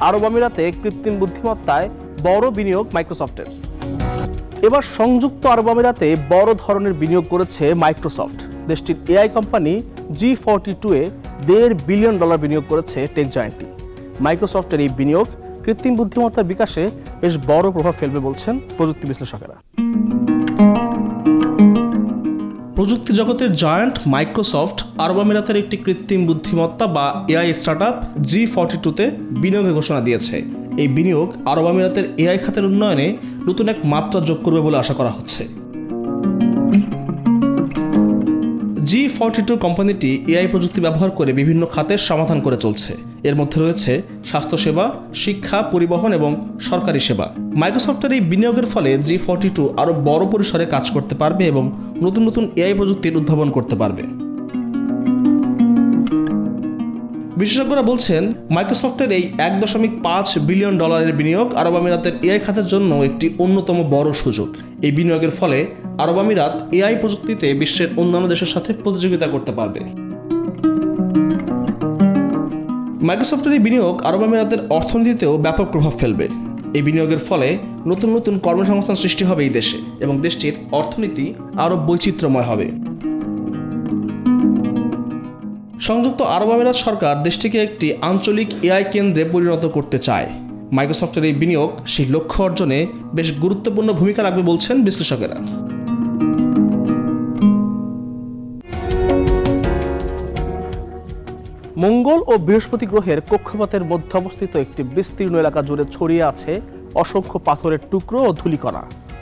আরব আমিরাতে কৃত্রিম বুদ্ধিমত্তায় বড় বিনিয়োগ মাইক্রোসফটের। এবার সংযুক্ত আরব আমিরাতে বড় ধরনের বিনিয়োগ করেছে মাইক্রোসফট। দেশটির এআই কোম্পানি G42-এ $1.5 বিলিয়ন বিনিয়োগ করেছে টেক জায়ান্টটি। মাইক্রোসফটের এই বিনিয়োগ কৃত্রিম বুদ্ধিমত্তার বিকাশে বেশ বড় প্রভাব ফেলবে বলছেন প্রযুক্তি বিশ্লেষকেরা। প্রযুক্তি জগতের জায়ান্ট মাইক্রোসফট আরব আমিরাতের একটি কৃত্রিম বুদ্ধিমত্তা বা এআই স্টার্টআপ G42-তে বিনিয়োগের ঘোষণা দিয়েছে। এই বিনিয়োগ আরব আমিরাতের এআই খাতের উন্নয়নে নতুন এক মাত্রা যোগ করবে বলে আশা করা হচ্ছে। G42 কোম্পানিটি এআই প্রযুক্তি ব্যবহার করে বিভিন্ন খাতের সমাধান করে চলছে। এর মধ্যে রয়েছে স্বাস্থ্যসেবা, শিক্ষা, পরিবহন এবং সরকারি সেবা। মাইক্রোসফটের এই বিনিয়োগের ফলে G42 আরও বড় পরিসরে কাজ করতে পারবে এবং নতুন নতুন এআই প্রযুক্তির উদ্ভাবন করতে পারবে। বিশেষজ্ঞরা বলছেন, মাইক্রোসফটের এই $1.5 বিলিয়ন বিনিয়োগ আরব আমিরাতের এআই খাতের জন্য একটি অন্যতম বড় সুযোগ। এই বিনিয়োগের ফলে আরব আমিরাত এআই প্রযুক্তিতে বিশ্বের অন্যান্য দেশের সাথে প্রতিযোগিতা করতে পারবে। মাইক্রোসফটের এই বিনিয়োগ আরব আমিরাতের অর্থনীতিতেও ব্যাপক প্রভাব ফেলবে। এই বিনিয়োগের ফলে নতুন নতুন কর্মসংস্থান সৃষ্টি হবে এই দেশে এবং দেশটির অর্থনীতি আরও বৈচিত্র্যময় হবে। সংযুক্ত আরব আমিরাত সরকার দেশটিকে একটি আঞ্চলিক এআই কেন্দ্রে পরিণত করতে চায়। মাইক্রোসফটের এই বিনিয়োগ সেই লক্ষ্য অর্জনে বেশ গুরুত্বপূর্ণ ভূমিকা রাখবে বলছেন বিশ্লেষকেরা। মঙ্গল ও বৃহস্পতি গ্রহের কক্ষপথের মধ্যে অবস্থিত একটি বিস্তীর্ণ এলাকা জুড়ে ছড়িয়ে আছে অসংখ্য পাথরের টুকরো ও ধূলিকণা।